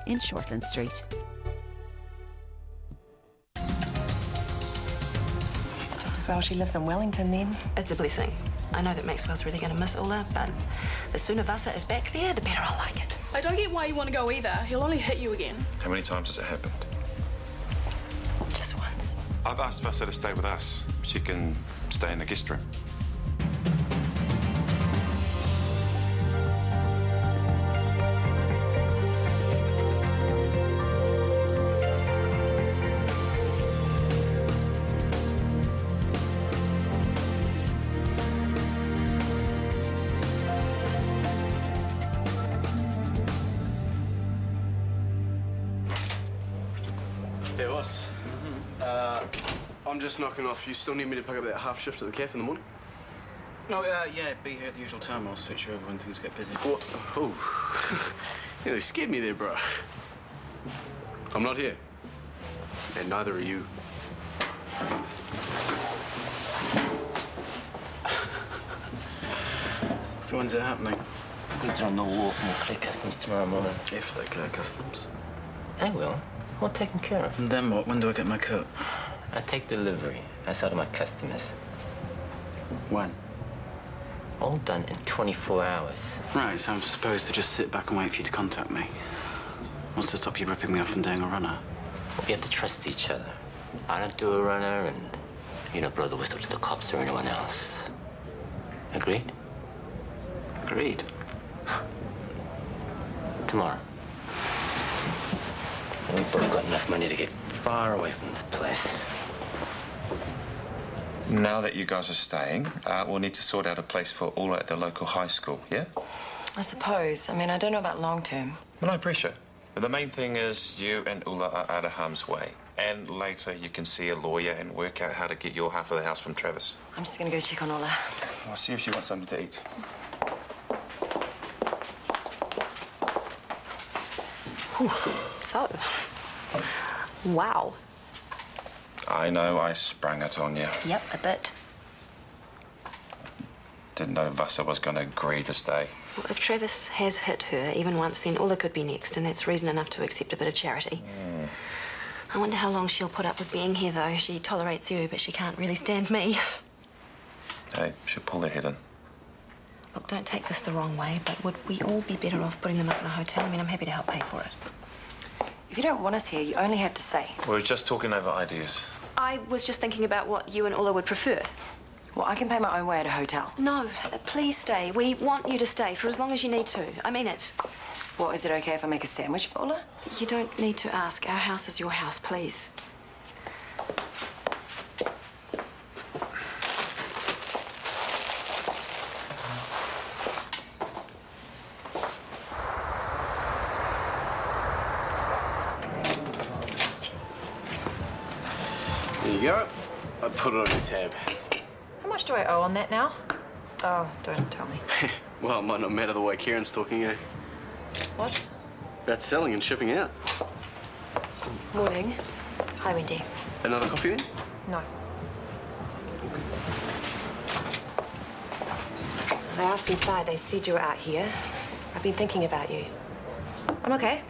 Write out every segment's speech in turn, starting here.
in Shortland Street. Just as well she lives in Wellington then. It's a blessing. I know that Maxwell's really going to miss Ulla, but the sooner Vasa is back there, the better I'll like it. I don't get why you want to go either. He'll only hit you again. How many times has it happened? Just once. I've asked Vasa to stay with us. She can stay in the guest room. Hey, boss. I'm just knocking off. You still need me to pick up that half shift at the cafe in the morning? Oh, yeah, be here at the usual time. I'll switch you over when things get busy. What? Oh. Yeah, they scared me there, bro. I'm not here. And neither are you. So when's it happening? Goods are on the wharf and we'll clear customs tomorrow morning. If they clear customs. They will. All taken care of. And then what? When do I get my cut? I take delivery. That's out of my customers. When? All done in 24 hours. Right, so I'm supposed to just sit back and wait for you to contact me. What's to stop you ripping me off and doing a runner? Well, we have to trust each other. I don't do a runner, and you don't blow the whistle to the cops or anyone else. Agreed? Agreed. Tomorrow. We both got enough money to get far away from this place. Now that you guys are staying, we'll need to sort out a place for Ulla at the local high school, yeah? I suppose. I mean, I don't know about long term. Well, no pressure. But the main thing is you and Ulla are out of harm's way. And later you can see a lawyer and work out how to get your half of the house from Travis. I'm just going to go check on Ulla. I'll see if she wants something to eat. So, wow. I know I sprang it on you. Yep, a bit. Didn't know Vasa was going to agree to stay. Well, if Travis has hit her even once, then Ulla could be next, and that's reason enough to accept a bit of charity. I wonder how long she'll put up with being here, though. She tolerates you, but she can't really stand me. Hey, she'll pull her head in. Look, don't take this the wrong way, but would we all be better off putting them up in a hotel? I mean, I'm happy to help pay for it. If you don't want us here, you only have to say. We're just talking over ideas. I was just thinking about what you and Ulla would prefer. Well, I can pay my own way at a hotel. No, please stay. We want you to stay for as long as you need to. I mean it. Well, is it okay if I make a sandwich for Ulla? You don't need to ask. Our house is your house, please. There you go. I put it on your tab. How much do I owe on that now? Oh, don't tell me. Well, it might not matter the way Kieran's talking, eh? What? About selling and shipping out. Morning. Hi, Wendy. Another coffee then? No. I asked inside. They said you were out here. I've been thinking about you. I'm okay.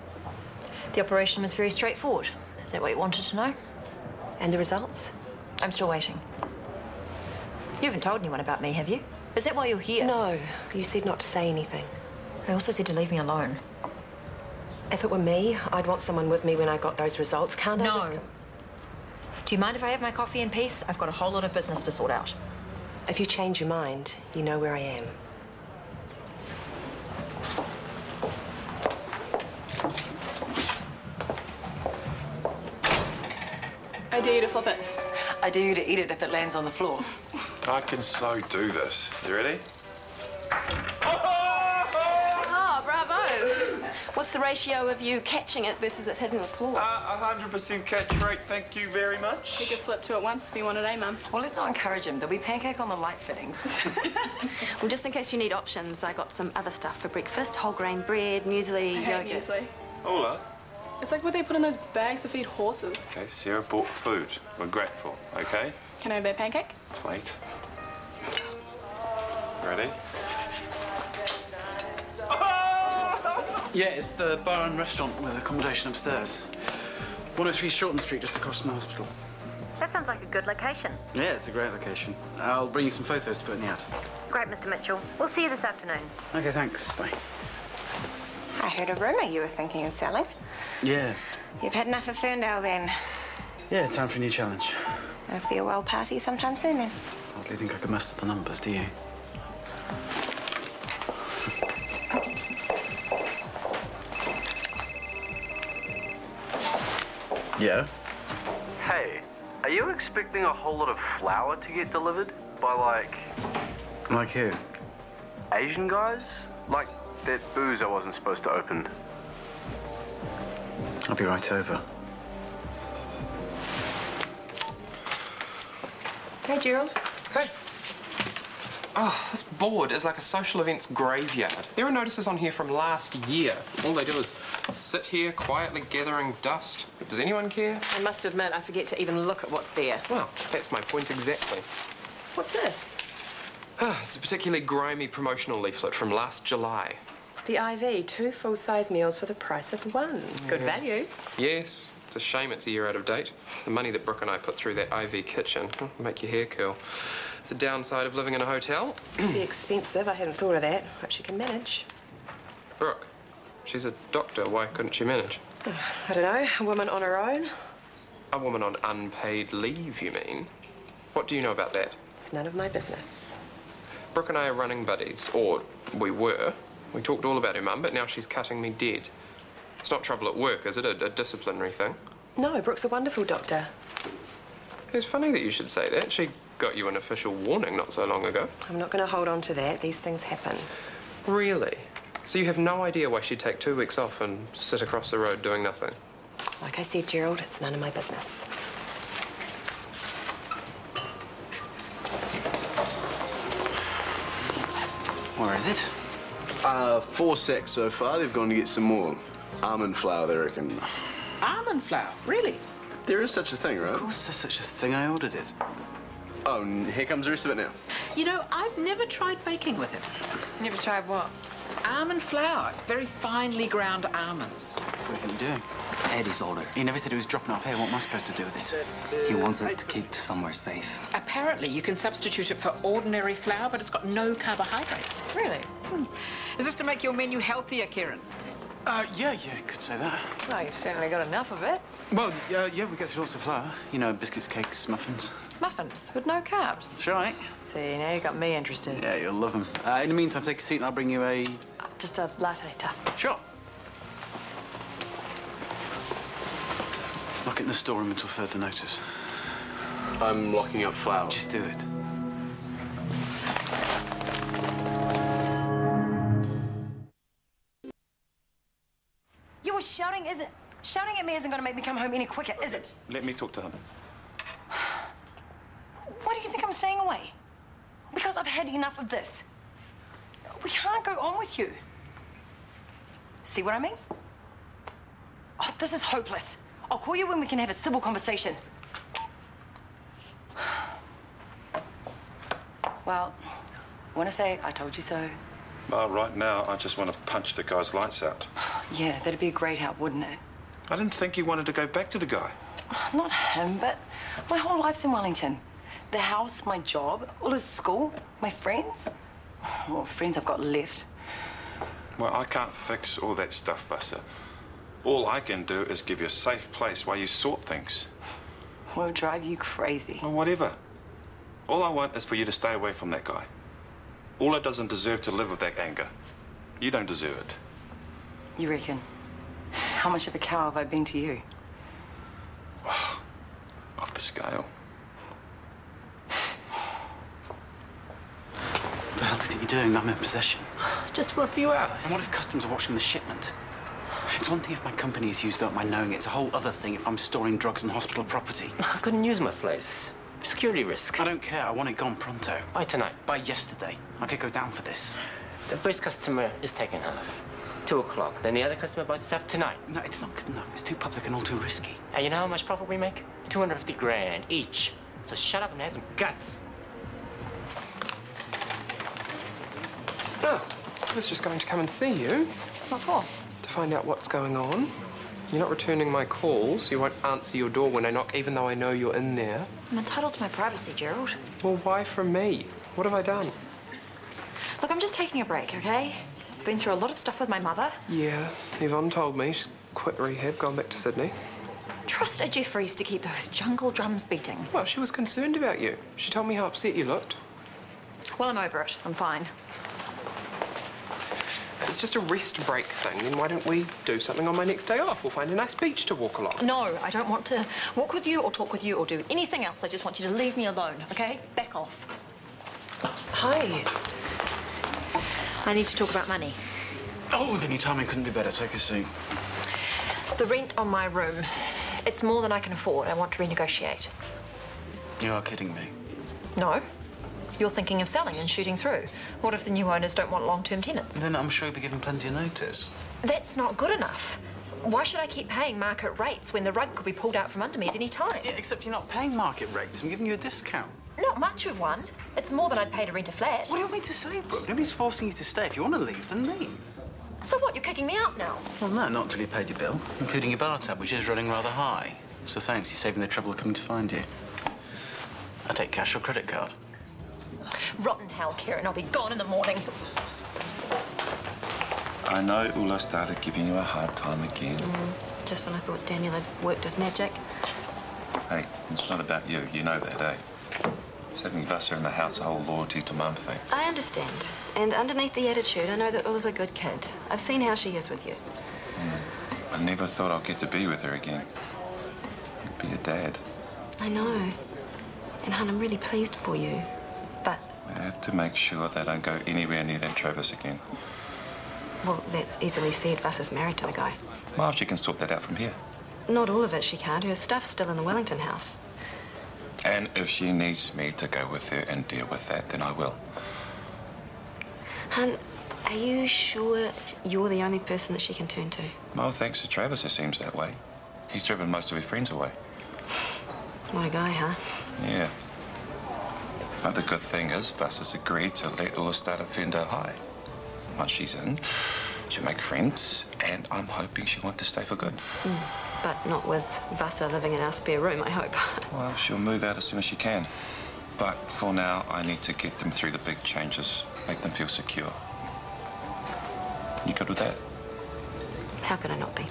The operation was very straightforward. Is that what you wanted to know? And the results? I'm still waiting. You haven't told anyone about me, have you? Is that why you're here? No. You said not to say anything. I also said to leave me alone. If it were me, I'd want someone with me when I got those results. Can't I just... No. Do you mind if I have my coffee in peace? I've got a whole lot of business to sort out. If you change your mind, you know where I am. I dare you to flip it. I dare you to eat it if it lands on the floor. I can so do this. You ready? Ah, bravo. What's the ratio of you catching it versus it hitting the floor? 100% catch rate, thank you very much. You could flip to it once if you wanted, eh, Mum? Well, let's not encourage him. There'll be pancake on the light fittings. Well, just in case you need options, I got some other stuff for breakfast. Whole grain bread, muesli, I hate yogurt. muesli. Ulla. It's like what they put in those bags to feed horses. Okay, Sarah bought food. We're grateful, okay? Can I have that pancake? Plate. Ready? Yeah, it's the bar and restaurant with accommodation upstairs. 103 Shortland Street, just across from the hospital. That sounds like a good location. Yeah, it's a great location. I'll bring you some photos to put in the ad. Great, Mr. Mitchell. We'll see you this afternoon. Okay, thanks. Bye. I heard a rumour you were thinking of selling. Yeah. You've had enough of Ferndale then. Yeah, time for a new challenge. A farewell party sometime soon then. Hardly think I can muster the numbers, do you? Yeah? Hey, are you expecting a whole lot of flour to get delivered by, like, Like who? Asian guys? Like that booze I wasn't supposed to open. I'll be right over. Hey, Gerald. Hey. Oh, this board is like a social events graveyard. There are notices on here from last year. All they do is sit here quietly gathering dust. Does anyone care? I must admit, I forget to even look at what's there. Well, that's my point exactly. What's this? It's a particularly grimy promotional leaflet from last July. The IV, 2 full-size meals for the price of 1. Good value. Yes, it's a shame it's a year out of date. The money that Brooke and I put through that IV kitchen will make your hair curl. It's a downside of living in a hotel. Must be expensive. I hadn't thought of that. Hope she can manage. Brooke, she's a doctor. Why couldn't she manage? I don't know. A woman on her own. A woman on unpaid leave, you mean? What do you know about that? It's none of my business. Brooke and I are running buddies, or we were. We talked all about her mum, but now she's cutting me dead. It's not trouble at work, is it? A disciplinary thing? No, Brooke's a wonderful doctor. It's funny that you should say that. She got you an official warning not so long ago. I'm not going to hold on to that. These things happen. Really? So you have no idea why she'd take 2 weeks off and sit across the road doing nothing? Like I said, Gerald, it's none of my business. Where is it? 4 sacks so far. They've gone to get some more almond flour, they reckon. Almond flour? Really? There is such a thing, right? Of course there's such a thing. I ordered it. Oh, and here comes the rest of it now. You know, I've never tried baking with it. Never tried what? Almond flour. It's very finely ground almonds. What do you think you're doing? Eddie's order. He never said he was dropping off here. What am I supposed to do with it? He wants it to keep somewhere safe. Apparently, you can substitute it for ordinary flour, but it's got no carbohydrates. Really? Is this to make your menu healthier, Kieran? Yeah, you could say that. Well, you've certainly got enough of it. Well, yeah, we get through lots of flour. You know, biscuits, cakes, muffins. Muffins with no carbs. That's right. See, now you got me interested. Yeah, you'll love them. In the meantime, take a seat and I'll bring you a... Just a latte, tap. Sure. Lock it in the storeroom until further notice. I'm locking up flour. Just do it. You were shouting, is it? Shouting at me isn't going to make me come home any quicker, is it? Let me talk to him. Why do you think I'm staying away? Because I've had enough of this. We can't go on with you. See what I mean? Oh, this is hopeless. I'll call you when we can have a civil conversation. Well, want to say I told you so? Well, right now, I just want to punch the guy's lights out. Yeah, that'd be a great help, wouldn't it? I didn't think you wanted to go back to the guy. Not him, but my whole life's in Wellington. The house, my job, all his school, my friends. What friends I've got left. Well, I can't fix all that stuff, Buster. All I can do is give you a safe place while you sort things. Will drive you crazy. Well, whatever. All I want is for you to stay away from that guy. Ola doesn't deserve to live with that anger. You don't deserve it. You reckon? How much of a cow have I been to you? Off the scale. What the hell do you think you're doing? I'm in possession. Just for a few hours. And what if customs are watching the shipment? It's one thing if my company is used up by knowing it. It's a whole other thing if I'm storing drugs and hospital property. I couldn't use my place. Security risk. I don't care. I want it gone pronto. By tonight. By yesterday. I could go down for this. The first customer is taken half. 2 o'clock. Then the other customer buys stuff tonight. No, it's not good enough. It's too public and all too risky. And you know how much profit we make? 250 grand each. So shut up and have some guts. Oh, I was just going to come and see you. What for? To to find out what's going on. You're not returning my calls. You won't answer your door when I knock, even though I know you're in there. I'm entitled to my privacy, Gerald. Well, why from me? What have I done? Look, I'm just taking a break, okay? Been through a lot of stuff with my mother. Yeah, Yvonne told me. She's quit rehab, gone back to Sydney. Trust a Jeffries to keep those jungle drums beating. Well, she was concerned about you. She told me how upset you looked. Well, I'm over it. I'm fine. If it's just a rest break thing, then why don't we do something on my next day off? We'll find a nice beach to walk along. No, I don't want to walk with you or talk with you or do anything else. I just want you to leave me alone, okay? Back off. Hi. I need to talk about money. Oh, then your timing couldn't be better. Take a seat. The rent on my room. It's more than I can afford. I want to renegotiate. You are kidding me. No. You're thinking of selling and shooting through. What if the new owners don't want long-term tenants? Then I'm sure you'll be given plenty of notice. That's not good enough. Why should I keep paying market rates when the rug could be pulled out from under me at any time? Yeah, except you're not paying market rates. I'm giving you a discount. Not much of one. It's more than I'd pay to rent a flat. What do you want me to say, Brooke? Nobody's forcing you to stay. If you want to leave, then leave. So what, you're kicking me out now? Well, no, not until you paid your bill, including your bar tab, which is running rather high. So thanks, you're saving the trouble of coming to find you. I take cash or credit card. Rotten hell, Kieran. I'll be gone in the morning. I know Ulla started giving you a hard time again. Just when I thought Daniel had worked his magic. Hey, it's not about you. You know that, eh? It's having Vasa in the house a whole loyalty to Mum thing. I understand. And underneath the attitude, I know that Ulla's a good kid. I've seen how she is with you. I never thought I'd get to be with her again. Be a dad. I know. And, hon, I'm really pleased for you. But... I have to make sure that I don't go anywhere near that Travis again. Well, that's easily said. Vasa's married to the guy. Well, she can sort that out from here. Not all of it she can't. Her stuff's still in the Wellington house. And if she needs me to go with her and deal with that, then I will. Hun, are you sure you're the only person that she can turn to? Well, thanks to Travis, it seems that way. He's driven most of his friends away. What a guy, huh? Yeah. But the good thing is, Vasa's agreed to let Ulla start a Fender High. Once she's in, she'll make friends, and I'm hoping she'll want to stay for good. But not with Vasa living in our spare room, I hope. Well, she'll move out as soon as she can. But for now, I need to get them through the big changes, make them feel secure. You good with that? How could I not be?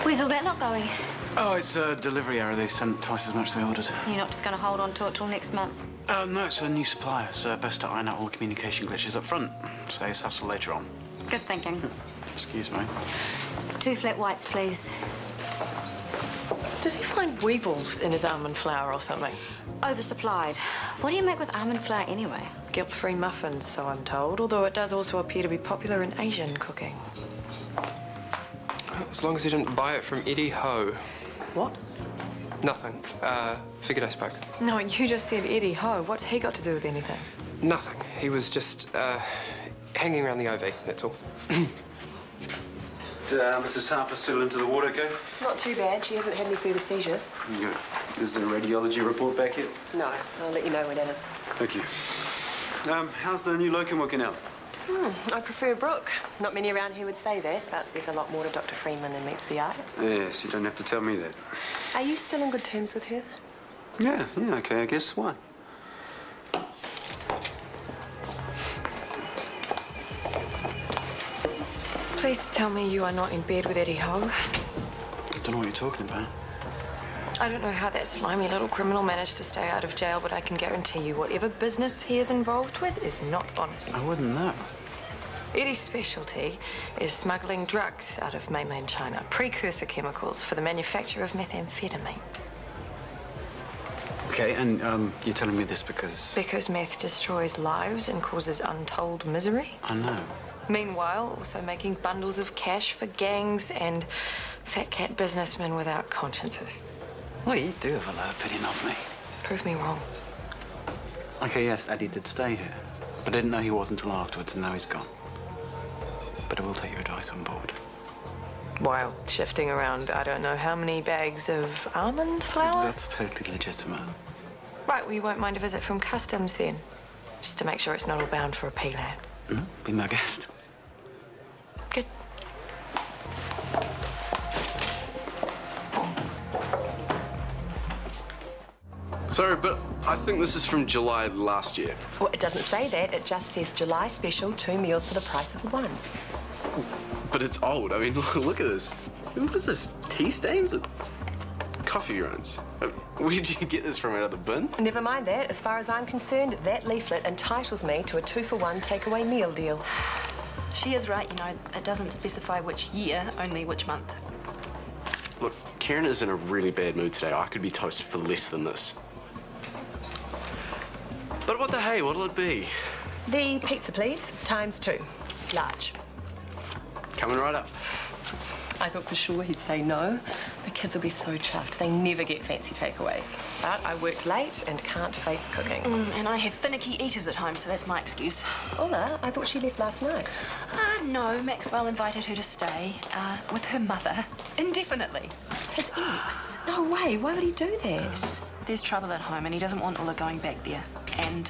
Where's all that lot going? Oh, it's a delivery error. They sent twice as much as they ordered. You're not just going to hold on to it till next month? No, it's a new supplier, so best to iron out all communication glitches up front. Saves hassle later on. Good thinking. Excuse me. 2 flat whites, please. Did he find weevils in his almond flour or something? Oversupplied. What do you make with almond flour anyway? Guilt-free muffins, so I'm told, although it does also appear to be popular in Asian cooking. As long as he didn't buy it from Eddie Ho. What? Nothing. Figured I spoke. No, you just said Eddie Ho. What's he got to do with anything? Nothing. He was just, hanging around the OV, that's all. Did Mrs. Harper settle into the ward okay? Not too bad. She hasn't had any further seizures. Good. Is there a radiology report back yet? No, I'll let you know when it is. Thank you. How's the new locum working out? I prefer Brooke. Not many around here would say that, but there's a lot more to Dr. Freeman than meets the eye. Yes, you don't have to tell me that. Are you still on good terms with her? Yeah, okay, I guess. Why? Please tell me you are not in bed with Eddie Ho. I don't know what you're talking about. I don't know how that slimy little criminal managed to stay out of jail, but I can guarantee you whatever business he is involved with is not honest. I wouldn't know. Eddie's specialty is smuggling drugs out of mainland China, precursor chemicals for the manufacture of methamphetamine. Okay, and you're telling me this because... Because meth destroys lives and causes untold misery? I know. Meanwhile, also making bundles of cash for gangs and fat cat businessmen without consciences. Well, you do have a low opinion of me. Prove me wrong. Okay, yes, Eddie did stay here. But I didn't know he was until afterwards, and now he's gone. But I will take your advice on board. While shifting around, I don't know how many bags of almond flour? That's totally legitimate. Right, well, you won't mind a visit from customs then? Just to make sure it's not all bound for a peeler. Be my guest. Good. Sorry, but I think this is from July last year. Well, it doesn't say that. It just says July special, 2 meals for the price of 1. But it's old. I mean, look at this. What is this? Tea stains? Coffee grounds. Where did you get this from, out of the bin? Never mind that. As far as I'm concerned, that leaflet entitles me to a 2-for-1 takeaway meal deal. She is right, you know. It doesn't specify which year, only which month. Look, Karen is in a really bad mood today. I could be toasted for less than this. But what the hey, what'll it be? The pizza, please. ×2. Large. Coming right up. I thought for sure he'd say no. The kids will be so chuffed. They never get fancy takeaways. But I worked late and can't face cooking. And I have finicky eaters at home, so that's my excuse. Ola, I thought she left last night. No, Maxwell invited her to stay with her mother indefinitely. His ex? No way. Why would he do that? There's trouble at home, and he doesn't want Ulla going back there. And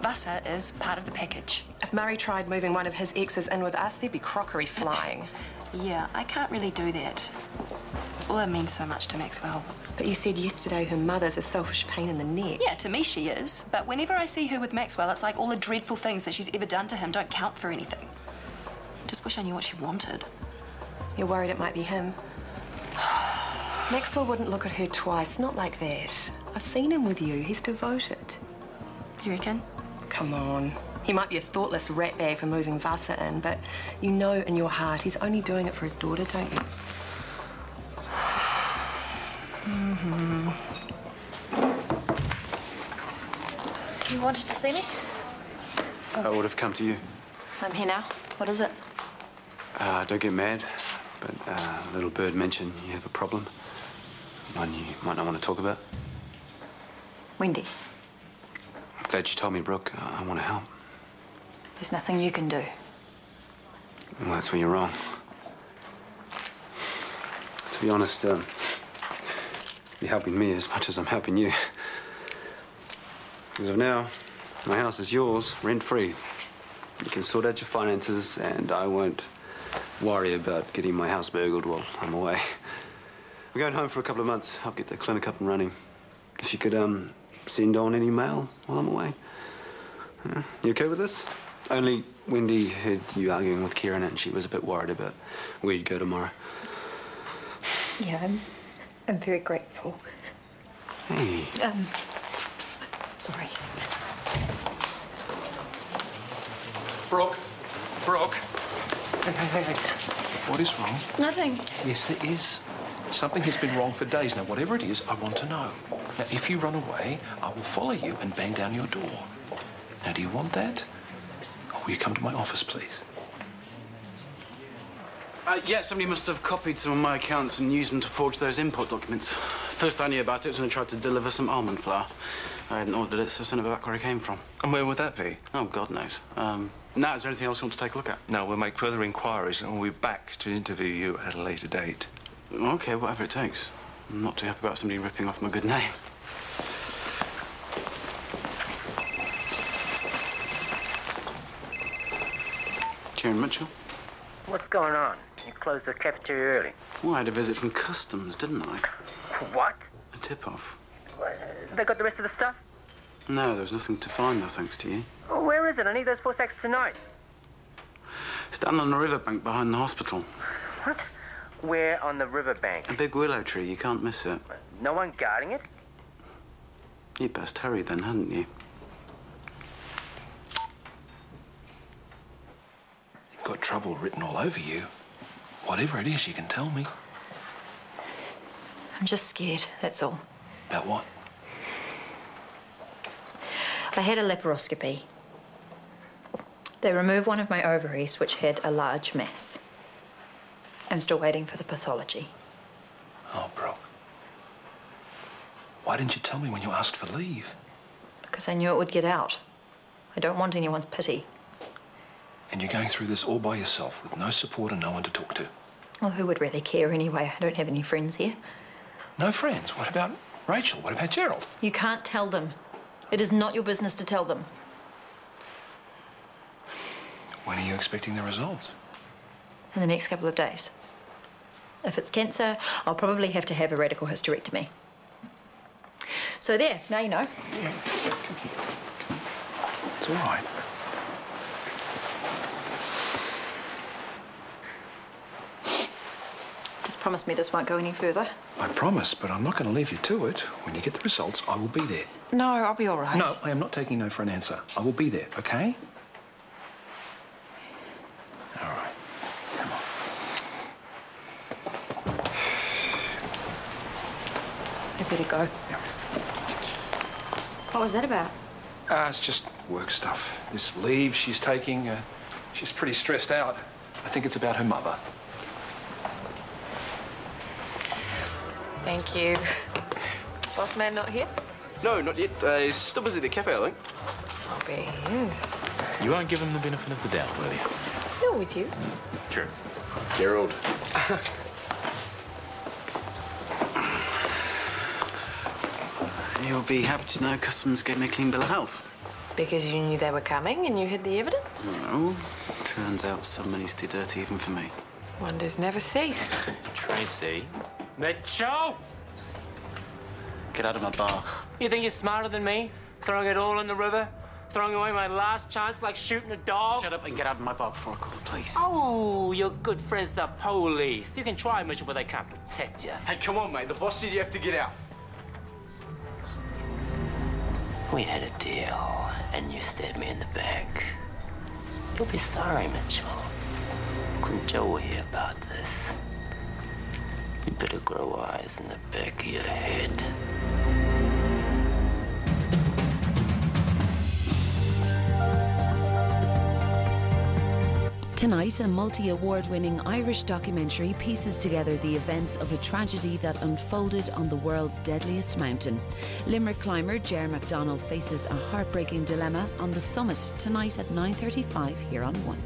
Vasa is part of the package. If Murray tried moving one of his exes in with us, there'd be crockery flying. Yeah, I can't really do that. Ulla means so much to Maxwell. But you said yesterday her mother's a selfish pain in the neck. Yeah, to me she is. But whenever I see her with Maxwell, it's like all the dreadful things that she's ever done to him don't count for anything. Just wish I knew what she wanted. You're worried it might be him? Maxwell wouldn't look at her twice, not like that. I've seen him with you. He's devoted. You reckon? Come on. He might be a thoughtless ratbag for moving Vasa in, but you know in your heart he's only doing it for his daughter, don't you? You wanted to see me? I would have come to you. I'm here now. What is it? Don't get mad, but little bird mentioned you have a problem. One you might not want to talk about. Wendy, Glad you told me, Brooke. I want to help. there's nothing you can do. Well, that's where you're wrong. To be honest, you're helping me as much as I'm helping you. As of now, my house is yours, rent-free. You can sort out your finances, and I won't worry about getting my house burgled while I'm away. We're going home for a couple of months. I'll get the clinic up and running. If you could, send on any mail while I'm away. You okay with this? Only Wendy heard you arguing with Kieran, and she was a bit worried about where you'd go tomorrow. Yeah, I'm very grateful. Hey. Sorry. Brooke. Hey. What is wrong? Nothing. Yes, there is. Something has been wrong for days now. Whatever it is, I want to know. Now, if you run away, I will follow you and bang down your door. Now, do you want that? Or will you come to my office, please? Yeah, somebody must have copied some of my accounts and used them to forge those import documents. First I knew about it was when I tried to deliver some almond flour. I hadn't ordered it, so I sent it back where it came from. And where would that be? Oh, God knows. Now, is there anything else you want to take a look at? No, we'll make further inquiries and we'll be back to interview you at a later date. OK, whatever it takes. I'm not too happy about somebody ripping off my good name. Kieran Mitchell? What's going on? You closed the cafeteria early. Well, I had a visit from customs, didn't I? What? A tip-off. They got the rest of the stuff? No, there was nothing to find, though, thanks to you. Oh, where is it? I need those 4 sacks tonight. It's down on the riverbank behind the hospital. What? Where on the riverbank? A big willow tree. You can't miss it. No one guarding it? You'd best hurry then, hadn't you? You've got trouble written all over you. Whatever it is, you can tell me. I'm just scared, that's all. About what? I had a laparoscopy. They removed one of my ovaries, which had a large mass. I'm still waiting for the pathology. Oh, Brooke. Why didn't you tell me when you asked for leave? Because I knew it would get out. I don't want anyone's pity. And you're going through this all by yourself with no support and no one to talk to. Well, who would really care anyway? I don't have any friends here. No friends? What about Rachel? What about Gerald? You can't tell them. It is not your business to tell them. When are you expecting the results? In the next couple of days. If it's cancer, I'll probably have to have a radical hysterectomy. So there, now you know. Yeah, come here. Come. It's all right. Just promise me this won't go any further. I promise, but I'm not going to leave you to it. When you get the results, I will be there. No, I'll be all right. No, I am not taking no for an answer. I will be there, okay? All right. Come on. I better go. Yeah. What was that about? It's just work stuff. This leave she's taking, she's pretty stressed out. I think it's about her mother. Thank you. Boss man not here? No, not yet. He's still busy at the cafe, I think. I'll be here. You won't give him the benefit of the doubt, will you? Not with you. True. Gerald. You'll be happy to know customers gave me a clean bill of health. Because you knew they were coming and you hid the evidence? No. Turns out somebody's too dirty even for me. Wonders never cease. Tracy. Mitchell! Get out of my bar. You think you're smarter than me? Throwing it all in the river? Throwing away my last chance like shooting a dog? Shut up and get out of my bar before I call the police. Oh, your good friends, the police. You can try, Mitchell, but they can't protect you. Hey, come on, mate. The boss said you have to get out. We had a deal, and you stabbed me in the back. You'll be sorry, Mitchell. Couldn't Joe hear about this? You better grow eyes in the back of your head. Tonight, a multi-award-winning Irish documentary pieces together the events of a tragedy that unfolded on the world's deadliest mountain. Limerick climber Ger MacDonald faces a heartbreaking dilemma on the summit tonight at 9:35 here on 1.